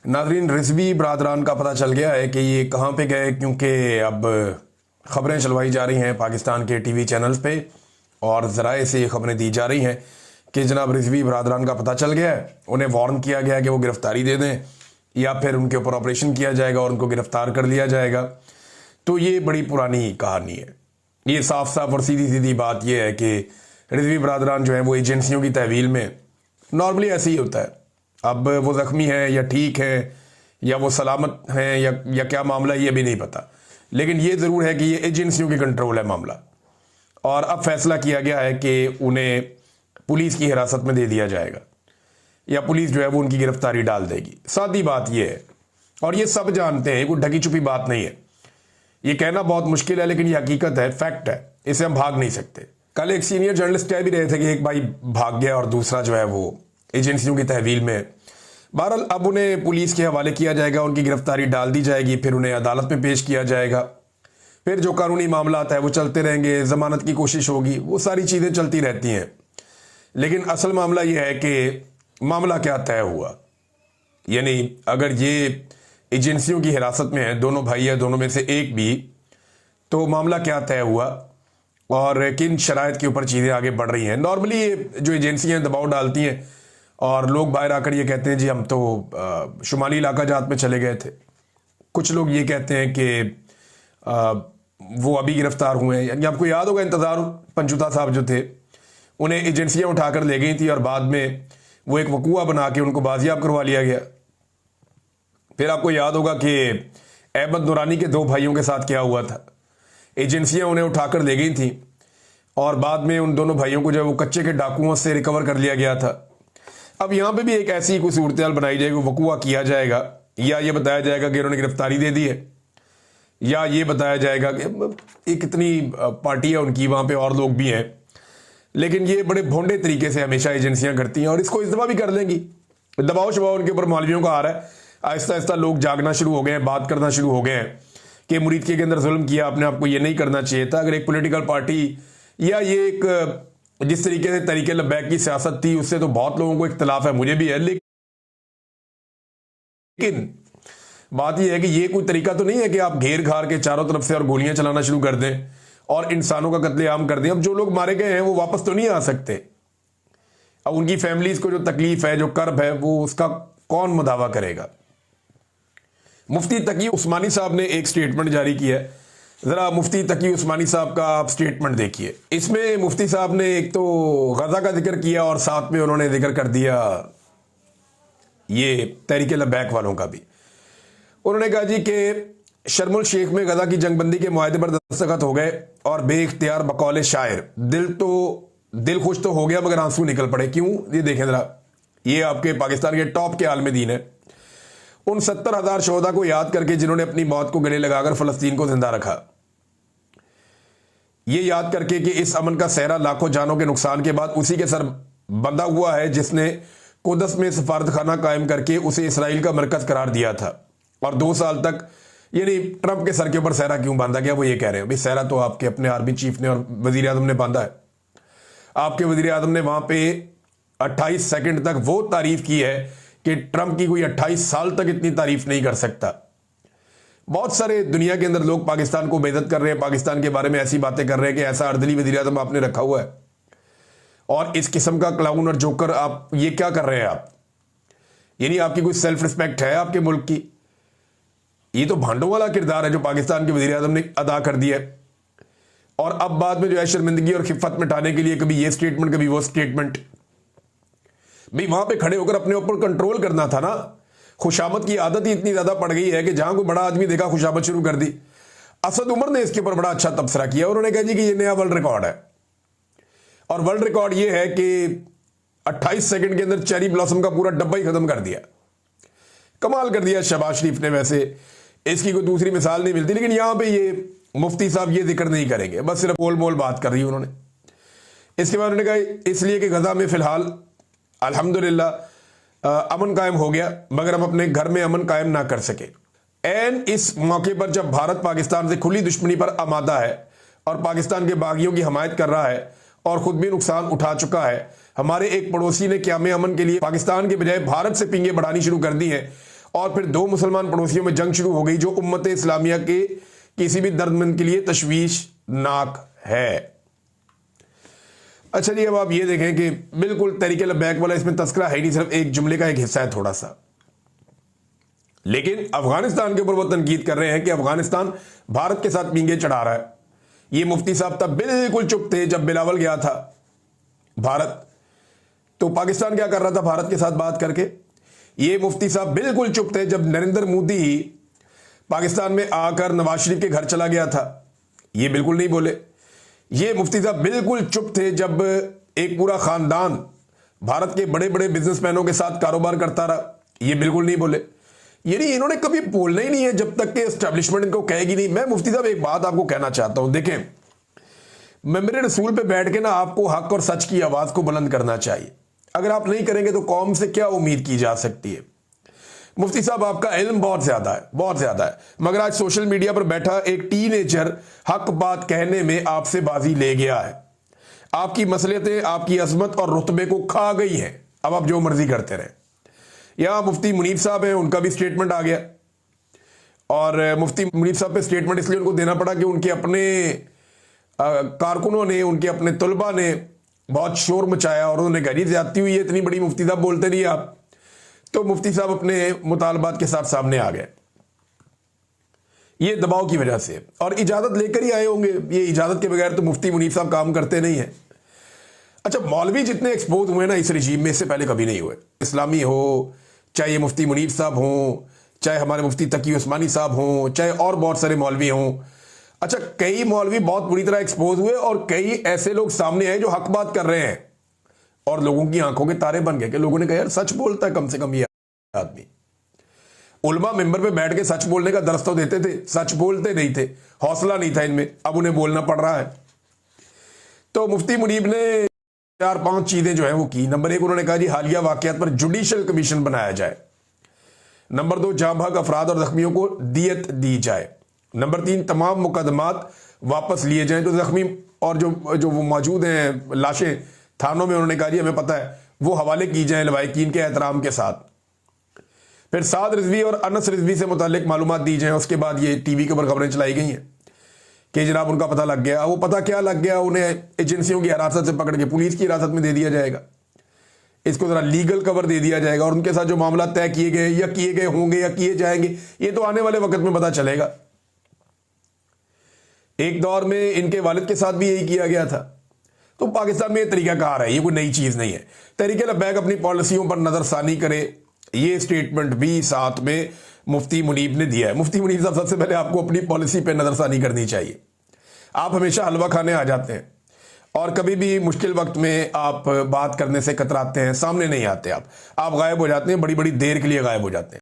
नाजरीन, रिजवी बरादरान का पता चल गया है कि ये कहाँ पे गए, क्योंकि अब खबरें चलवाई जा रही हैं पाकिस्तान के टीवी चैनल्स पे और ज़राए से ये खबरें दी जा रही हैं कि जनाब रिजवी बरादरान का पता चल गया है। उन्हें वार्न किया गया है कि वो गिरफ्तारी दे दें या फिर उनके ऊपर ऑपरेशन किया जाएगा और उनको गिरफ्तार कर लिया जाएगा। तो ये बड़ी पुरानी कहानी है। ये साफ साफ और सीधी सीधी बात यह है कि रिजवी बरादरान जो है वो एजेंसियों की तहवील में नॉर्मली ऐसे ही होता है। अब वो ज़ख्मी है या ठीक है या वो सलामत हैं या क्या मामला है ये भी नहीं पता, लेकिन ये ज़रूर है कि ये एजेंसियों की कंट्रोल है मामला। और अब फैसला किया गया है कि उन्हें पुलिस की हिरासत में दे दिया जाएगा या पुलिस जो है वो उनकी गिरफ्तारी डाल देगी। सादी बात ये है और ये सब जानते हैं, कोई ढकी छुपी बात नहीं है। ये कहना बहुत मुश्किल है लेकिन ये हकीकत है, फैक्ट है, इसे हम भाग नहीं सकते। कल एक सीनियर जर्नलिस्ट कह भी रहे थे कि एक भाई भाग गया और दूसरा जो है वो एजेंसियों की तहवील में। बहरहाल अब उन्हें पुलिस के हवाले किया जाएगा, उनकी गिरफ्तारी डाल दी जाएगी, फिर उन्हें अदालत में पेश किया जाएगा, फिर जो कानूनी मामला है वो चलते रहेंगे, जमानत की कोशिश होगी, वो सारी चीज़ें चलती रहती हैं। लेकिन असल मामला ये है कि मामला क्या तय हुआ, यानी अगर ये एजेंसियों की हिरासत में है दोनों भाई या दोनों में से एक भी, तो मामला क्या तय हुआ और किन शराइत के ऊपर चीज़ें आगे बढ़ रही हैं। नॉर्मली ये जो एजेंसियां दबाव डालती हैं और लोग बाहर आकर ये कहते हैं जी हम तो शुमाली इलाका जात में चले गए थे। कुछ लोग ये कहते हैं कि वो अभी गिरफ्तार हुए हैं। यानी आपको याद होगा इंतज़ार पंचुता साहब जो थे, उन्हें एजेंसियां उठाकर ले गई थी और बाद में वो एक वकूआ बना के उनको बाजियाब करवा लिया गया। फिर आपको याद होगा कि अहमद नूरानी के दो भाइयों के साथ क्या हुआ था। एजेंसियां उन्हें उठाकर ले गई थी और बाद में उन दोनों भाइयों को जो है वो कच्चे के डाकुओं से रिकवर कर लिया गया था। अब यहाँ पे भी एक ऐसी कोई सूरत बनाई जाएगी, वकूआ किया जाएगा या ये बताया जाएगा कि उन्होंने गिरफ्तारी दे दी है, या ये बताया जाएगा कि एक कितनी पार्टी है उनकी, वहाँ पे और लोग भी हैं। लेकिन ये बड़े भोंडे तरीके से हमेशा एजेंसियां करती हैं और इसको इस दफा भी कर लेंगी। दबाव शबाव उनके ऊपर मौलवियों का आ रहा है। आहिस्ता आहिस्ता लोग जागना शुरू हो गए हैं, बात करना शुरू हो गए हैं कि मुरीद के अंदर जुल्म किया आपने, आपको ये नहीं करना चाहिए था। अगर एक पॉलिटिकल पार्टी या ये एक जिस तरीके से तरीके लब्बैक की सियासत थी उससे तो बहुत लोगों को इख्तलाफ है, मुझे भी है, लेकिन बात यह है कि ये कोई तरीका तो नहीं है कि आप घेर घार के चारों तरफ से और गोलियां चलाना शुरू कर दें और इंसानों का कत्लेआम कर दें। अब जो लोग मारे गए हैं वो वापस तो नहीं आ सकते। अब उनकी फैमिलीज को जो तकलीफ है, जो कर्ब है, वो उसका कौन मुदावा करेगा। मुफ्ती तकी उस्मानी साहब ने एक स्टेटमेंट जारी किया है। जरा मुफ्ती तकी उस्मानी साहब का आप स्टेटमेंट देखिए। इसमें मुफ्ती साहब ने एक तो गजा का जिक्र किया और साथ में उन्होंने जिक्र कर दिया ये तहरीक लब्बैक वालों का भी। उन्होंने कहा जी कि शर्मुल शेख में गजा की जंगबंदी के मुआहदे पर दस्तखत हो गए और बेइख्तियार बकौल शायर दिल खुश तो हो गया मगर आंसू निकल पड़े। क्यों, ये देखें जरा, ये आपके पाकिस्तान के टॉप के आलम दीन है। उन 70,000 शोहदा को याद करके जिन्होंने अपनी मौत को गले लगाकर फलस्तीन को जिंदा रखा, ये याद करके कि इस अमन का सहरा लाखों जानों के नुकसान के बाद उसी के सर बंधा हुआ है जिसने कुदस में सफारतखाना कायम करके उसे इसराइल का मरकज करार दिया था और 2 साल तक, यानी ट्रंप के सर के ऊपर सहरा क्यों बांधा गया, वो ये कह रहे हैं भाई सहरा तो आपके अपने आर्मी चीफ ने और वजीर आजम ने बांधा है। आपके वजीर आजम ने वहां पे 28 सेकंड तक वो तारीफ की है कि ट्रंप की कोई 28 साल तक इतनी तारीफ नहीं कर सकता। बहुत सारे दुनिया के अंदर लोग पाकिस्तान को बेइज्जत कर रहे हैं, पाकिस्तान के बारे में ऐसी बातें कर रहे हैं कि ऐसा अर्दली वजीर आजम आपने रखा हुआ है और इस किस्म का क्लाउन और जोकर आप ये क्या कर रहे हैं आप, यानी आपकी कोई सेल्फ रिस्पेक्ट है आपके मुल्क की? ये तो भांडों वाला किरदार है जो पाकिस्तान के वजीर आजम ने अदा कर दिया है। और अब बाद में जो है शर्मिंदगी और खिफत मिटाने के लिए कभी ये स्टेटमेंट कभी वो स्टेटमेंट। भाई वहां पे खड़े होकर अपने ऊपर कंट्रोल करना था ना। खुशामद की आदत ही इतनी ज्यादा पड़ गई है कि जहां कोई बड़ा आदमी देखा खुशामद शुरू कर दी। असद उमर ने इसके ऊपर बड़ा अच्छा तबसरा किया। उन्होंने कहा जी कि ये नया वर्ल्ड रिकॉर्ड है और वर्ल्ड रिकॉर्ड ये है कि 28 सेकंड के अंदर चेरी ब्लॉसम का पूरा डब्बा ही खत्म कर दिया। कमाल कर दिया शहबाज शरीफ ने। वैसे इसकी कोई दूसरी मिसाल नहीं मिलती, लेकिन यहां पे ये मुफ्ती साहब ये जिक्र नहीं करेंगे, बस सिर्फ बोल बोल बात कर रही उन्होंने। इसके बाद उन्होंने कहा इसलिए कि गजा में फिलहाल अल्हम्दुलिल्लाह अमन कायम हो गया मगर हम अपने घर में अमन कायम ना कर सके। एन इस मौके पर जब भारत पाकिस्तान से खुली दुश्मनी पर आमादा है और पाकिस्तान के बागियों की हमायत कर रहा है और खुद भी नुकसान उठा चुका है, हमारे एक पड़ोसी ने क़याम अमन के लिए पाकिस्तान के बजाय भारत से पिंगे बढ़ानी शुरू कर दी हैं और फिर दो मुसलमान पड़ोसियों में जंग शुरू हो गई जो उम्मत इस्लामिया के किसी भी दर्दमंद के लिए तशवीशनाक है। अच्छा जी, अब आप ये देखें कि बिल्कुल तरीके लब्बैक वाला इसमें तस्करा है नहीं, सिर्फ एक जुमले का एक हिस्सा है थोड़ा सा। लेकिन अफगानिस्तान के ऊपर वो तनकीद कर रहे हैं कि अफगानिस्तान भारत के साथ पींगे चढ़ा रहा है। ये मुफ्ती साहब तब बिल्कुल चुप थे जब बिलावल गया था भारत, तो पाकिस्तान क्या कर रहा था भारत के साथ बात करके। ये मुफ्ती साहब बिल्कुल चुप थे जब नरेंद्र मोदी पाकिस्तान में आकर नवाज शरीफ के घर चला गया था, ये बिल्कुल नहीं बोले। ये मुफ्ती साहब बिल्कुल चुप थे जब एक पूरा खानदान भारत के बड़े बड़े बिजनेसमैनों के साथ कारोबार करता रहा, ये बिल्कुल नहीं बोले। यानी इन्होंने कभी बोलना ही नहीं है जब तक कि एस्टेब्लिशमेंट इनको कहेगी नहीं। मैं मुफ्ती साहब एक बात आपको कहना चाहता हूं, देखें, मैं मेरे रसूल पे बैठ के ना आपको हक और सच की आवाज को बुलंद करना चाहिए। अगर आप नहीं करेंगे तो कौम से क्या उम्मीद की जा सकती है। मुफ्ती साहब आपका इल्म बहुत ज्यादा है, बहुत ज्यादा है, मगर आज सोशल मीडिया पर बैठा एक टीनेजर हक बात कहने में आपसे बाजी ले गया है। आपकी मसलियतें आपकी अजमत और रुतबे को खा गई हैं। अब आप जो मर्जी करते रहे। यहां मुफ्ती मुनीब साहब हैं, उनका भी स्टेटमेंट आ गया, और मुफ्ती मुनीब साहब पे स्टेटमेंट इसलिए उनको देना पड़ा कि उनके अपने कारकुनों ने, उनके अपने तलबा ने बहुत शोर मचाया और उन्होंने कहा ज्यादती हुई है, इतनी बड़ी मुफ्ती साहब बोलते नहीं आप। तो मुफ्ती साहब अपने मुतालबात के साथ सामने आ गए, ये दबाव की वजह से, और इजाजत लेकर ही आए होंगे। ये इजाजत के बगैर तो मुफ्ती मुनीब साहब काम करते नहीं है। अच्छा, मौलवी जितने एक्सपोज हुए ना इस रिजीम में, इससे पहले कभी नहीं हुए। इस्लामी हो, चाहे ये मुफ्ती मुनीब साहब हों, चाहे हमारे मुफ्ती तकी उस्मानी साहब हों, चाहे और बहुत सारे मौलवी हों। अच्छा, कई मौलवी बहुत बुरी तरह एक्सपोज हुए और कई ऐसे लोग सामने आए जो हक बात कर रहे हैं और लोगों की आंखों के तारे बन गए कि लोगों ने कहा यार सच बोलता है कम से कम ये आदमी। उलमा मेंबर पे बैठ के सच बोलने का दर्स तो देते थे, सच बोलते नहीं थे, हौसला नहीं था इनमें, अब उन्हें बोलना पड़ रहा है। तो मुफ्ती मुनीब ने 4-5 चीजें जो है वो की। नंबर 1, उन्होंने कहा जी हालिया वाकयात पर जुडिशियल कमीशन बनाया जाए। नंबर 2, जाँ भाग अफराद और जख्मियों को दियत दी जाए। नंबर 3, तमाम मुकदमात वापस लिए जाएं। तो जख्मी और जो वो मौजूद हैं लाशें थानों में, उन्होंने कहा जी हमें पता है, वो हवाले की जाएं लवाहिकीन के एहतराम के साथ। फिर साद रिजवी और अनस रिजवी से मुतालिक मालूमात दी जाएं। उसके बाद ये टीवी के ऊपर खबरें चलाई गई हैं कि जनाब उनका पता लग गया। वो पता क्या लग गया, उन्हें एजेंसियों की हिरासत से पकड़ के पुलिस की हिरासत में दे दिया जाएगा। इसको जरा लीगल कवर दे दिया जाएगा और उनके साथ जो मामला तय किए गए या किए गए होंगे या किए जाएंगे, ये तो आने वाले वक्त में पता चलेगा। एक दौर में इनके वालिद के साथ भी यही किया गया था। तो पाकिस्तान में ये तरीकाकार है, ये कोई नई चीज नहीं है। तहरीक लब्बैक अपनी पॉलिसियों पर नजरसानी करे, ये स्टेटमेंट भी साथ में मुफ्ती मुनीब ने दिया है। मुफ्ती मुनीब साहब, सबसे पहले आपको अपनी पॉलिसी पे नजरसानी करनी चाहिए। आप हमेशा हलवा खाने आ जाते हैं और कभी भी मुश्किल वक्त में आप बात करने से कतराते हैं, सामने नहीं आते, आप गायब हो जाते हैं, बड़ी बड़ी देर के लिए गायब हो जाते हैं।